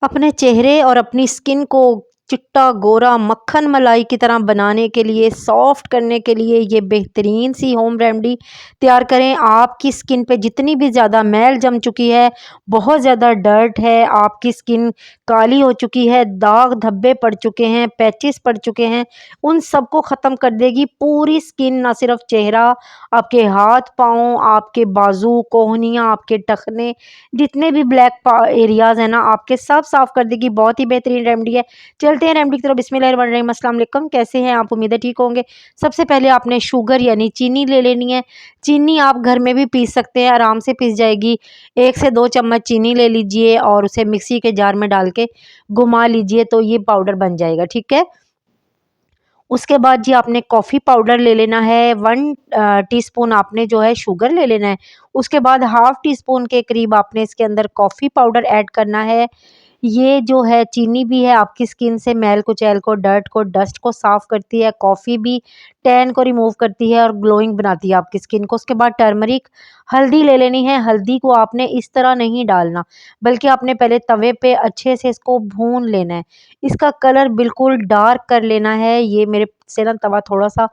अपने चेहरे और अपनी स्किन को चिट्टा गोरा मक्खन मलाई की तरह बनाने के लिए, सॉफ्ट करने के लिए ये बेहतरीन सी होम रेमेडी तैयार करें। आपकी स्किन पे जितनी भी ज़्यादा मैल जम चुकी है, बहुत ज़्यादा डर्ट है, आपकी स्किन काली हो चुकी है, दाग धब्बे पड़ चुके हैं, पैचेस पड़ चुके हैं, उन सबको ख़त्म कर देगी पूरी स्किन। ना सिर्फ चेहरा, आपके हाथ पाँव, आपके बाजू, कोहनियाँ, आपके टखने, जितने भी ब्लैक एरियाज़ हैं ना, आपके सब साफ़ कर देगी। बहुत ही बेहतरीन रेमेडी है। चलते हैं रेमेडी की तरफ। बिस्मिल्लाहिर्रहमानिर्रहीम। अस्सलाम वालेकुम। कैसे हैं आप? उम्मीद है ठीक होंगे। सबसे पहले आपने शुगर यानी चीनी ले लेनी है। चीनी आप घर में भी पीस सकते हैं, आराम से पीस जाएगी। 1 से 2 चम्मच चीनी ले लीजिए और उसे मिक्सी के जार में डाल के घुमा लीजिए तो ये पाउडर बन जाएगा, ठीक है। उसके बाद जी आपने कॉफ़ी पाउडर ले लेना है, 1 टीस्पून आपने जो है शुगर ले लेना है। उसके बाद हाफ़ टी स्पून के करीब आपने इसके अंदर कॉफ़ी पाउडर ऐड करना है। ये जो है चीनी भी है आपकी स्किन से मैल कुचैल को, डर्ट को, डस्ट को साफ़ करती है। कॉफ़ी भी टैन को रिमूव करती है और ग्लोइंग बनाती है आपकी स्किन को। उसके बाद टर्मरिक, हल्दी ले लेनी है। हल्दी को आपने इस तरह नहीं डालना, बल्कि आपने पहले तवे पे अच्छे से इसको भून लेना है। इसका कलर बिल्कुल डार्क कर लेना है। ये मेरे से ना तवा थोड़ा-सा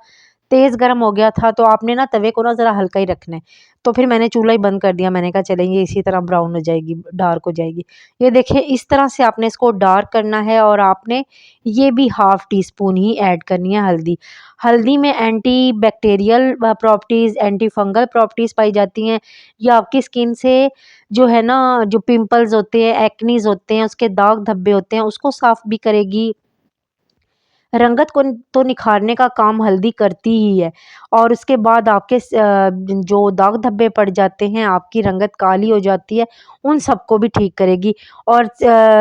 तेज़ गरम हो गया था, तो आपने ना तवे को ना ज़रा हल्का ही रखना है। तो फिर मैंने चूल्हा ही बंद कर दिया। मैंने कहा चलें ये इसी तरह ब्राउन हो जाएगी, डार्क हो जाएगी। ये देखिए इस तरह से आपने इसको डार्क करना है और आपने ये भी हाफ़ टी स्पून ही ऐड करनी है हल्दी। हल्दी में anti bacterial properties, anti fungal properties पाई जाती हैं। ये आपकी स्किन से जो है ना, जो पिंपल्स होते हैं, एक्नीज़ होते हैं, उसके दाग धब्बे होते हैं, उसको साफ़ भी करेगी। रंगत को तो निखारने का काम हल्दी करती ही है और उसके बाद आपके जो दाग धब्बे पड़ जाते हैं, आपकी रंगत काली हो जाती है, उन सबको भी ठीक करेगी। और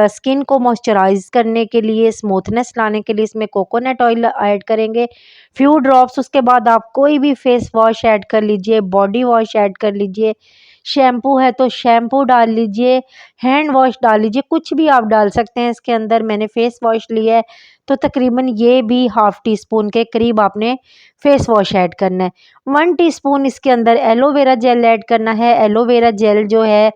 स्किन को मॉइस्चराइज़ करने के लिए, स्मूथनेस लाने के लिए इसमें कोकोनट ऑयल ऐड करेंगे, फ्यू ड्रॉप्स। उसके बाद आप कोई भी फेस वॉश ऐड कर लीजिए, बॉडी वॉश ऐड कर लीजिए, शैम्पू है तो शैम्पू डाल लीजिए, हैंड वॉश डाल लीजिए, कुछ भी आप डाल सकते हैं इसके अंदर। मैंने फेस वॉश लिया है तो तकरीबन ये भी हाफ़ टी स्पून के करीब आपने फेस वॉश ऐड करना है। 1 टीस्पून इसके अंदर एलोवेरा जेल ऐड करना है। एलोवेरा जेल जो है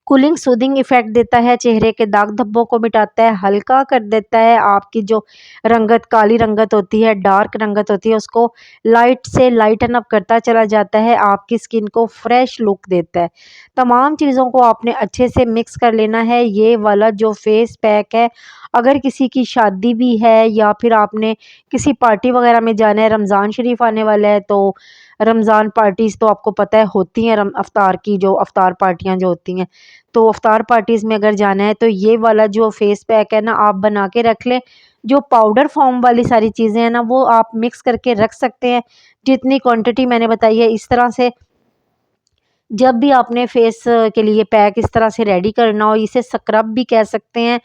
कूलिंग सूदिंग इफ़ेक्ट देता है, चेहरे के दाग धब्बों को मिटाता है, हल्का कर देता है। आपकी जो रंगत, काली रंगत होती है, डार्क रंगत होती है, उसको लाइट से लाइटन अप करता चला जाता है, आपकी स्किन को फ्रेश लुक देता है। तमाम चीज़ों को आपने अच्छे से मिक्स कर लेना है। ये वाला जो फेस पैक है, अगर किसी की शादी भी है या फिर आपने किसी पार्टी वग़ैरह में जाना है, रमज़ान शरीफ आने वाला है, तो रमज़ान पार्टीज़ तो आपको पता है होती हैं, अफ्तार की जो अफ्तार पार्टियाँ जो होती हैं, तो अफ्तार पार्टीज़ में अगर जाना है तो ये वाला जो फेस पैक है ना, आप बना के रख लें। जो पाउडर फॉर्म वाली सारी चीज़ें हैं ना, वो आप मिक्स करके रख सकते हैं। जितनी क्वांटिटी मैंने बताई है, इस तरह से जब भी आपने फेस के लिए पैक इस तरह से रेडी करना हो, इसे स्क्रब भी कह सकते हैं।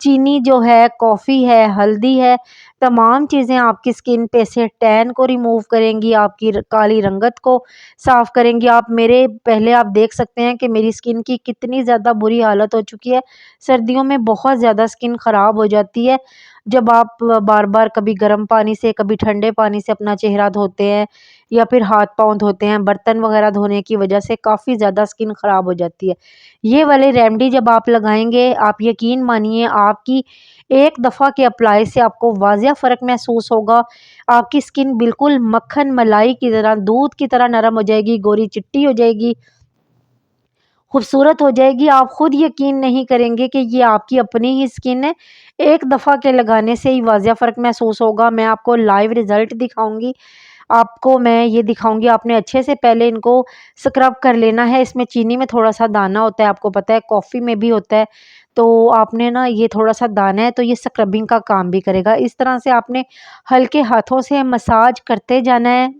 चीनी जो है, कॉफ़ी है, हल्दी है, तमाम चीज़ें आपकी स्किन पे से टैन को रिमूव करेंगी, आपकी काली रंगत को साफ़ करेंगी। आप मेरे पहले आप देख सकते हैं कि मेरी स्किन की कितनी ज़्यादा बुरी हालत हो चुकी है। सर्दियों में बहुत ज़्यादा स्किन ख़राब हो जाती है। जब आप बार-बार कभी गर्म पानी से, कभी ठंडे पानी से अपना चेहरा धोते हैं या फिर हाथ-पाँव धोते हैं, बर्तन वग़ैरह धोने की वजह से काफ़ी ज़्यादा स्किन ख़राब हो जाती है। ये वाली रेमेडी जब आप लगाएँगे, आप यकीन मानिए आपकी एक दफ़ा के अप्लाई से आपको वाज़िया फ़र्क महसूस होगा। आपकी स्किन बिल्कुल मक्खन मलाई की तरह, दूध की तरह नरम हो जाएगी, गोरी चिट्टी हो जाएगी, खूबसूरत हो जाएगी। आप खुद यकीन नहीं करेंगे कि ये आपकी अपनी ही स्किन है। एक दफ़ा के लगाने से ही वाज़िया फ़र्क महसूस होगा। मैं आपको लाइव रिज़ल्ट दिखाऊँगी। आपको मैं ये दिखाऊँगी, आपने अच्छे से पहले इनको स्क्रब कर लेना है। इसमें चीनी में थोड़ा-सा दाना होता है, आपको पता है, कॉफ़ी में भी होता है। तो आपने ना ये थोड़ा-सा दाना है तो ये स्क्रबिंग का काम भी करेगा। इस तरह से आपने हल्के हाथों से मसाज करते जाना है।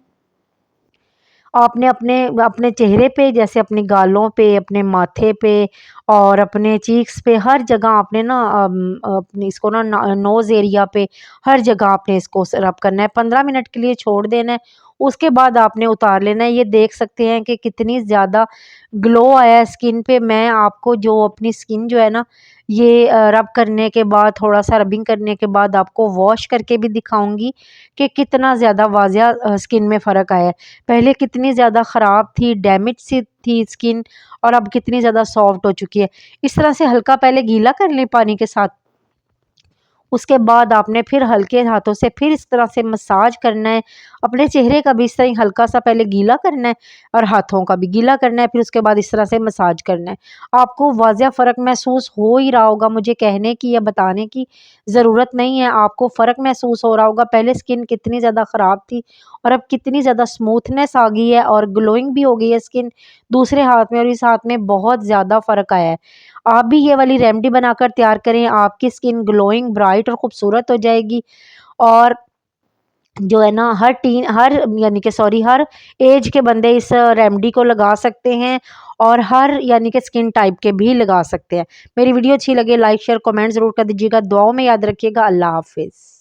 आपने अपने अपने चेहरे पे, जैसे अपने गालों पे, अपने माथे पे और अपने चीक्स पे, हर जगह आपने ना अपनी इसको ना नोज़ एरिया पे, हर जगह आपने इसको रब करना है। 15 मिनट के लिए छोड़ देना है। उसके बाद आपने उतार लेना है। ये देख सकते हैं कि कितनी ज़्यादा ग्लो आया है स्किन पे। मैं आपको जो अपनी स्किन जो है ना, ये रब करने के बाद, थोड़ा सा रबिंग करने के बाद आपको वॉश करके भी दिखाऊंगी कि कितना ज़्यादा वाज़िया स्किन में फ़र्क आया है। पहले कितनी ज़्यादा ख़राब थी, डैमेज सी थी स्किन, और अब कितनी ज़्यादा सॉफ्ट हो चुकी है। इस तरह से हल्का पहले गीला कर लें पानी के साथ। उसके बाद आपने फिर हल्के हाथों से फिर इस तरह से मसाज करना है। अपने चेहरे का भी इस तरह ही हल्का सा पहले गीला करना है और हाथों का भी गीला करना है, फिर उसके बाद इस तरह से मसाज करना है। आपको वाज़िया फ़र्क महसूस हो ही रहा होगा, मुझे कहने की या बताने की ज़रूरत नहीं है, आपको फ़र्क महसूस हो रहा होगा। पहले स्किन कितनी ज़्यादा ख़राब थी और अब कितनी ज़्यादा स्मूथनेस आ गई है और ग्लोइंग भी हो गई है स्किन दूसरे हाथ में, और इस हाथ में बहुत ज़्यादा फ़र्क आया है। आप भी ये वाली रेमेडी बनाकर तैयार करें, आपकी स्किन ग्लोइंग, ब्राइट और खूबसूरत हो जाएगी। और जो है ना, हर यानी कि सॉरी हर एज के बंदे इस रेमेडी को लगा सकते हैं, और हर यानी कि स्किन टाइप के भी लगा सकते हैं। मेरी वीडियो अच्छी लगे लाइक शेयर कमेंट ज़रूर कर दीजिएगा। दुआओं में याद रखिएगा। अल्लाह हाफ़िज़।